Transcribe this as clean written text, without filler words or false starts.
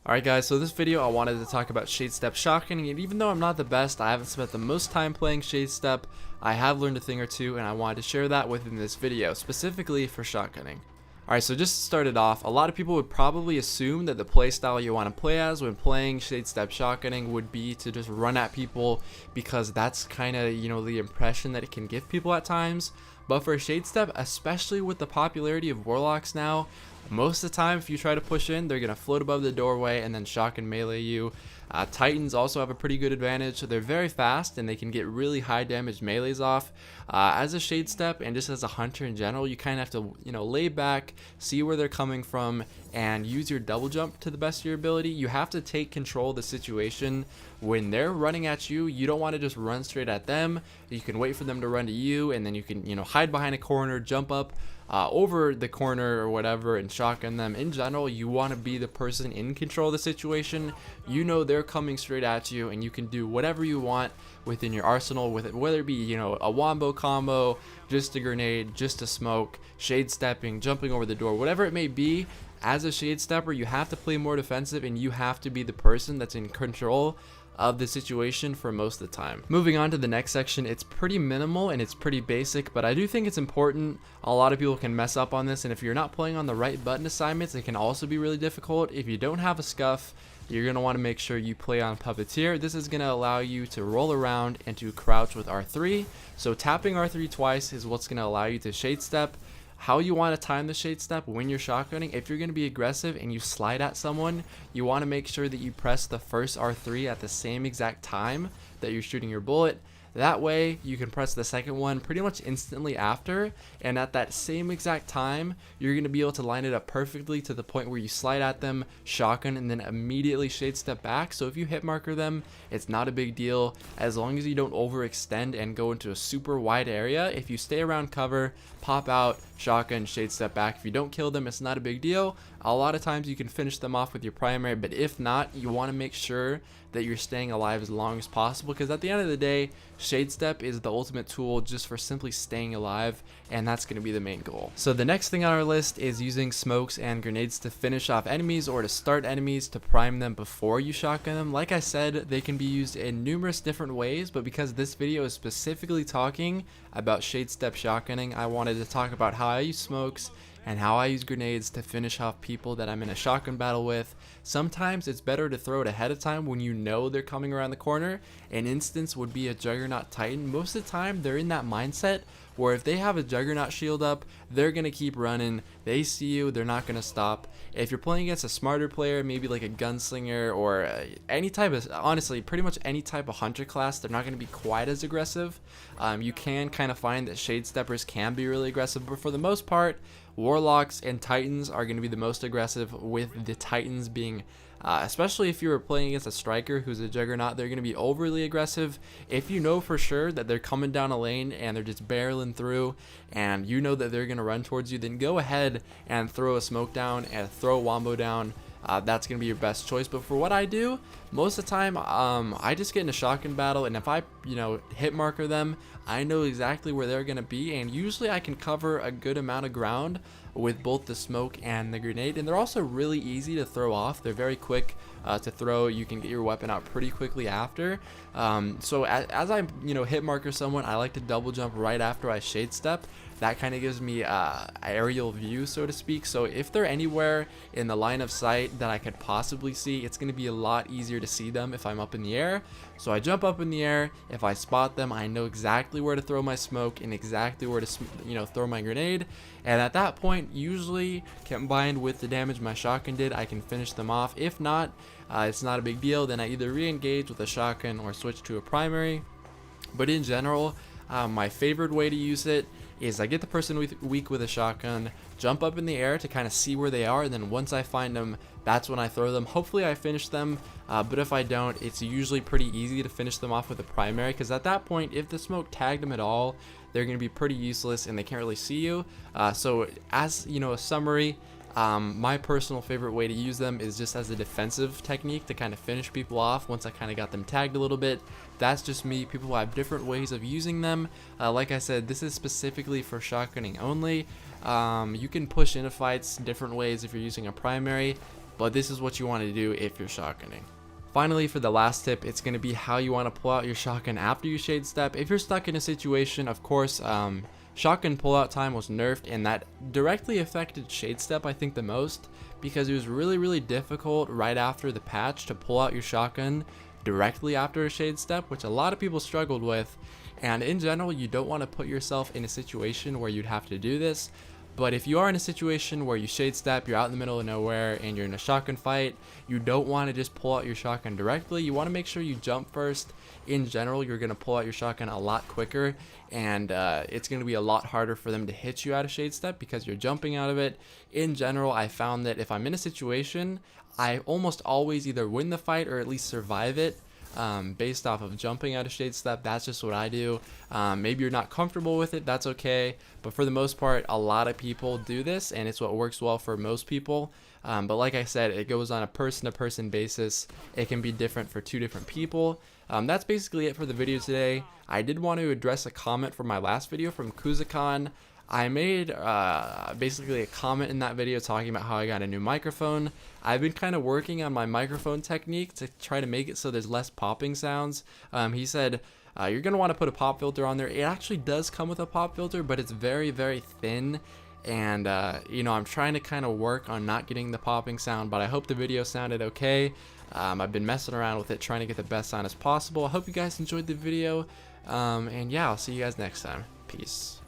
Alright guys, so this video I wanted to talk about Shadestep shotgunning, and even though I'm not the best, I haven't spent the most time playing Shadestep, I have learned a thing or two and I wanted to share that within this video, specifically for shotgunning. Alright, so just to start it off, a lot of people would probably assume that the playstyle you want to play as when playing Shadestep shotgunning would be to just run at people, because that's kind of, the impression that it can give people at times. But for Shadestep, especially with the popularity of warlocks now, most of the time if you try to push in, they're going to float above the doorway and then shotgun melee you. Titans also have a pretty good advantage. They're very fast and they can get really high damage melees off. As a Shadestep and just as a hunter in general, you kind of have to lay back, see where they're coming from, and use your double jump to the best of your ability. You have to take control of the situation. When they're running at you, you don't want to just run straight at them. You can wait for them to run to you, and then you can hide behind a corner, jump up over the corner or whatever, and shotgun them. In general, you want to be the person in control of the situation. They're coming straight at you, and you can do whatever you want within your arsenal with it, whether it be a wombo combo, just a grenade, just a smoke, shade stepping, jumping over the door, whatever it may be. As a shade stepper, you have to play more defensive, and you have to be the person that's in control of the situation for most of the time. Moving on to the next section, it's pretty minimal and it's pretty basic, but I do think it's important. A lot of people can mess up on this, and if you're not playing on the right button assignments, it can also be really difficult. If you don't have a scuff, you're going to want to make sure you play on Puppeteer. This is going to allow you to roll around and to crouch with R3. So tapping R3 twice is what's going to allow you to shade step. How you want to time the shade step when you're shotgunning: if you're going to be aggressive and you slide at someone, you want to make sure that you press the first R3 at the same exact time that you're shooting your bullet. That way you can press the second one pretty much instantly after, and at that same exact time you're going to be able to line it up perfectly to the point where you slide at them, shotgun, and then immediately shade step back. So if you hit marker them, it's not a big deal as long as you don't overextend and go into a super wide area. If you stay around cover, pop out, shotgun, shade step back, if you don't kill them, it's not a big deal. A lot of times you can finish them off with your primary, but if not, you want to make sure that you're staying alive as long as possible, because at the end of the day, Shadestep is the ultimate tool just for simply staying alive, and that's going to be the main goal. So the next thing on our list is using smokes and grenades to finish off enemies or to start enemies, to prime them before you shotgun them. Like I said, they can be used in numerous different ways, but because this video is specifically talking about Shadestep shotgunning, I wanted to talk about how I use smokes and how I use grenades to finish off people that I'm in a shotgun battle with. Sometimes it's better to throw it ahead of time when you know they're coming around the corner. An instance would be a Juggernaut Titan. Most of the time they're in that mindset where if they have a Juggernaut shield up, they're going to keep running. They see you, they're not going to stop. If you're playing against a smarter player, maybe like a gunslinger or any type of, honestly, pretty much any type of hunter class, they're not going to be quite as aggressive. You can kind of find that shade steppers can be really aggressive, but for the most part, warlocks and titans are going to be the most aggressive, with the titans being especially if you're playing against a striker who's a juggernaut, they're going to be overly aggressive. If you know for sure that they're coming down a lane and they're just barreling through, and you know that they're going to run towards you, then go ahead and throw a smoke down and throw a wombo down. That's going to be your best choice. But for what I do, most of the time, I just get in a shotgun battle, and if I, hit marker them, I know exactly where they're going to be, and usually I can cover a good amount of ground with both the smoke and the grenade. And they're also really easy to throw off. They're very quick to throw. You can get your weapon out pretty quickly after. So as I hit marker someone, I like to double jump right after I shade step. That kind of gives me aerial view, so to speak. So if they're anywhere in the line of sight that I could possibly see, it's going to be a lot easier to see them if I'm up in the air. So I jump up in the air. If I spot them, I know exactly where to throw my smoke and exactly where to throw my grenade. And at that point, usually combined with the damage my shotgun did, I can finish them off. If not, it's not a big deal. Then I either re-engage with a shotgun or switch to a primary. But in general, my favorite way to use it is I get the person weak with a shotgun, jump up in the air to kind of see where they are, and then once I find them, that's when I throw them. Hopefully I finish them, but if I don't, it's usually pretty easy to finish them off with a primary, because at that point, if the smoke tagged them at all, they're going to be pretty useless and they can't really see you. So as a summary, my personal favorite way to use them is just as a defensive technique to kind of finish people off once I kind of got them tagged a little bit. That's just me. People have different ways of using them. Like I said, this is specifically for shotgunning only. You can push into fights different ways if you're using a primary, but this is what you want to do if you're shotgunning. Finally, for the last tip, it's going to be how you want to pull out your shotgun after you shade step. If you're stuck in a situation, of course, shotgun pullout time was nerfed, and that directly affected Shadestep, I think, the most, because it was really difficult right after the patch to pull out your shotgun directly after a Shadestep, which a lot of people struggled with. And in general, you don't want to put yourself in a situation where you'd have to do this. But if you are in a situation where you Shadestep, you're out in the middle of nowhere, and you're in a shotgun fight, you don't want to just pull out your shotgun directly. You want to make sure you jump first. In general, you're going to pull out your shotgun a lot quicker, and it's going to be a lot harder for them to hit you out of Shadestep because you're jumping out of it. In general, I found that if I'm in a situation, I almost always either win the fight or at least survive it. Based off of jumping out of Shadestep. That's just what I do. Maybe you're not comfortable with it, that's okay, but for the most part, a lot of people do this, and it's what works well for most people. But like I said, it goes on a person-to-person basis. It can be different for two different people. That's basically it for the video today. I did want to address a comment from my last video from Kuzakon. I made basically a comment in that video talking about how I got a new microphone. I've been kind of working on my microphone technique to try to make it so there's less popping sounds. He said, you're going to want to put a pop filter on there. It actually does come with a pop filter, but it's very thin. And, you know, I'm trying to kind of work on not getting the popping sound, but I hope the video sounded okay. I've been messing around with it, trying to get the best sound as possible. I hope you guys enjoyed the video. And yeah, I'll see you guys next time. Peace.